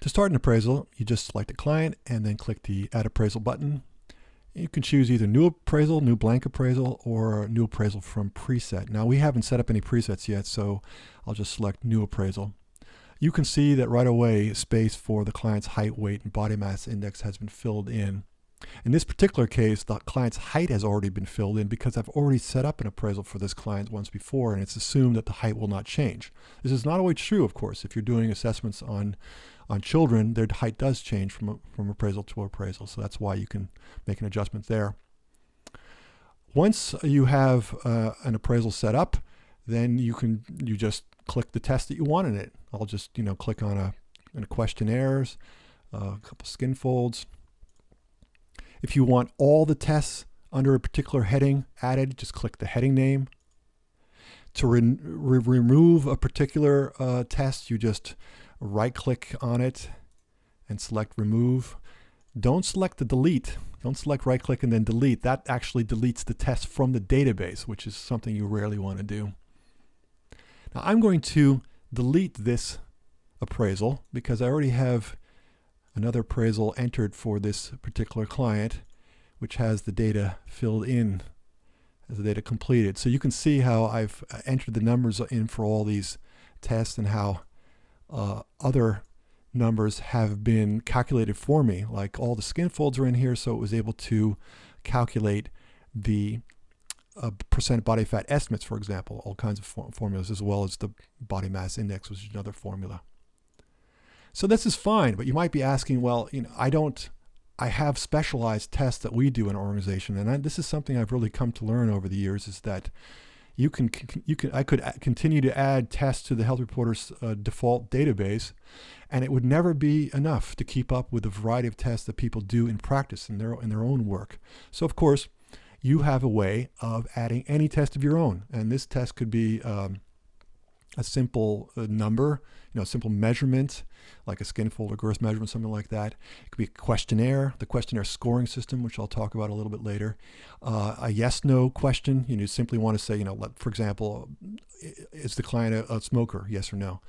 To start an appraisal, you just select a client and then click the Add Appraisal button. You can choose either New Appraisal, New Blank Appraisal, or New Appraisal from Preset. Now, we haven't set up any presets yet, so I'll just select New Appraisal. You can see that right away space for the client's height, weight, and body mass index has been filled in. In this particular case, the client's height has already been filled in because I've already set up an appraisal for this client once before, and it's assumed that the height will not change. This is not always true, of course. If you're doing assessments on children, their height does change from appraisal to appraisal, so that's why you can make an adjustment there. Once you have an appraisal set up, then you just click the test that you want in it. I'll just click on a questionnaires, a couple skin folds. If you want all the tests under a particular heading added, just click the heading name. To remove a particular test, you just right-click on it and select Remove. Don't select the Delete. Don't select right-click and then Delete. That actually deletes the test from the database, which is something you rarely want to do. Now, I'm going to delete this appraisal because I already have another appraisal entered for this particular client, which has the data filled in as the data completed. So you can see how I've entered the numbers in for all these tests and how other numbers have been calculated for me. Like all the skin folds are in here, so it was able to calculate the percent body fat estimates, for example, all kinds of formulas, as well as the body mass index, which is another formula. So this is fine, but you might be asking, well, I have specialized tests that we do in our organization, and this is something I've really come to learn over the years, is that I could continue to add tests to the Health Reporter's default database, and it would never be enough to keep up with the variety of tests that people do in practice in their own work. So of course, you have a way of adding any test of your own, and this test could be a simple number, a simple measurement, like a skin fold or girth measurement, something like that. It could be a questionnaire, the questionnaire scoring system, which I'll talk about a little bit later. A yes/no question. You simply want to say, for example, is the client a smoker? Yes or no.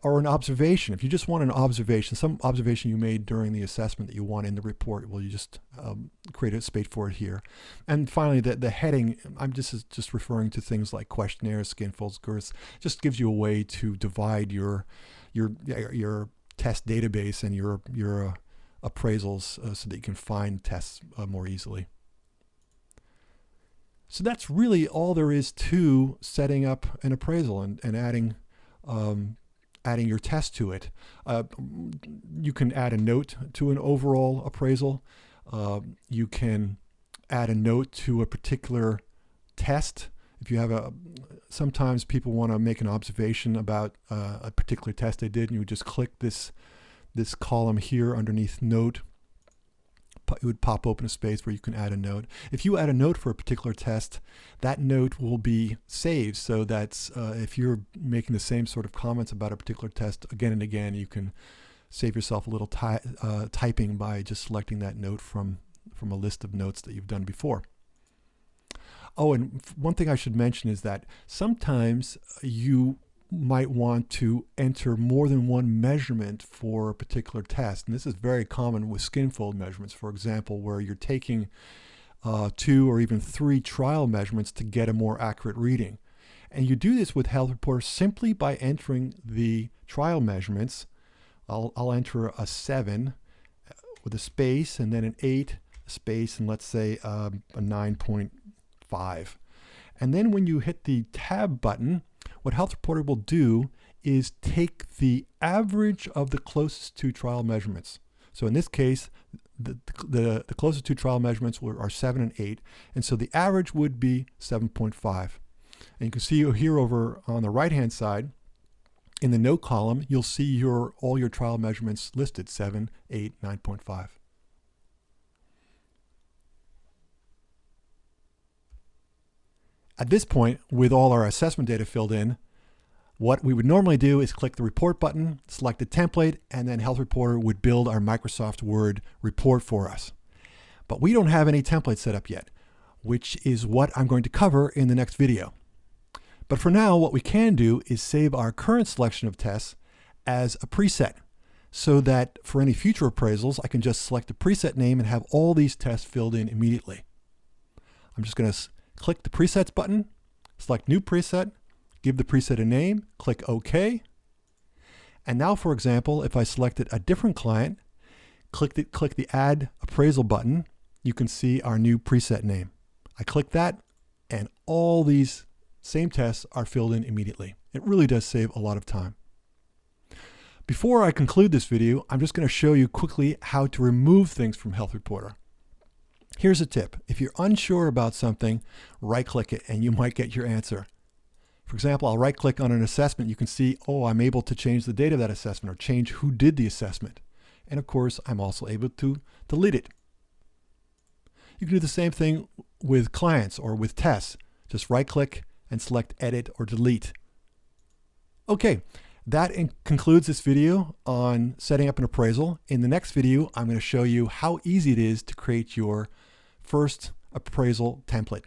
Or an observation. If you just want an observation, some observation you made during the assessment that you want in the report, well, you just create a space for it here. And finally, the heading, I'm just referring to things like questionnaires, skin folds, girths. Just gives you a way to divide your test database and your appraisals so that you can find tests more easily. So that's really all there is to setting up an appraisal and adding your test to it. You can add a note to an overall appraisal. You can add a note to a particular test. If you have sometimes people want to make an observation about a particular test they did, and you would just click this column here underneath note. It would pop open a space where you can add a note. If you add a note for a particular test, that note will be saved, so that if you're making the same sort of comments about a particular test again and again, you can save yourself a little typing by just selecting that note from a list of notes that you've done before. Oh, and one thing I should mention is that sometimes you might want to enter more than one measurement for a particular test. And this is very common with skin fold measurements, for example, where you're taking 2 or even 3 trial measurements to get a more accurate reading. And you do this with Health Reporter simply by entering the trial measurements. I'll enter a 7 with a space, and then an 8, a space, and let's say a 9.5. And then when you hit the tab button, what Health Reporter will do is take the average of the closest 2 trial measurements. So in this case, the closest 2 trial measurements are 7 and 8, and so the average would be 7.5. And you can see here over on the right-hand side, in the note column, you'll see all your trial measurements listed: 7, 8, 9.5. At this point, with all our assessment data filled in, what we would normally do is click the report button, select the template, and then Health Reporter would build our Microsoft Word report for us. But we don't have any template set up yet, which is what I'm going to cover in the next video. But for now, what we can do is save our current selection of tests as a preset. so that for any future appraisals, I can just select the preset name and have all these tests filled in immediately. I'm just going to click the presets button, select new preset, give the preset a name, click OK. And now, for example, if I selected a different client, click the Add Appraisal button, you can see our new preset name. I click that, and all these same tests are filled in immediately. It really does save a lot of time. Before I conclude this video, I'm just going to show you quickly how to remove things from Health Reporter. Here's a tip. If you're unsure about something, right-click it and you might get your answer. For example, I'll right-click on an assessment. You can see, oh, I'm able to change the date of that assessment or change who did the assessment. And of course, I'm also able to delete it. You can do the same thing with clients or with tests. Just right-click and select Edit or Delete. Okay, that concludes this video on setting up an appraisal. In the next video, I'm going to show you how easy it is to create your first appraisal template.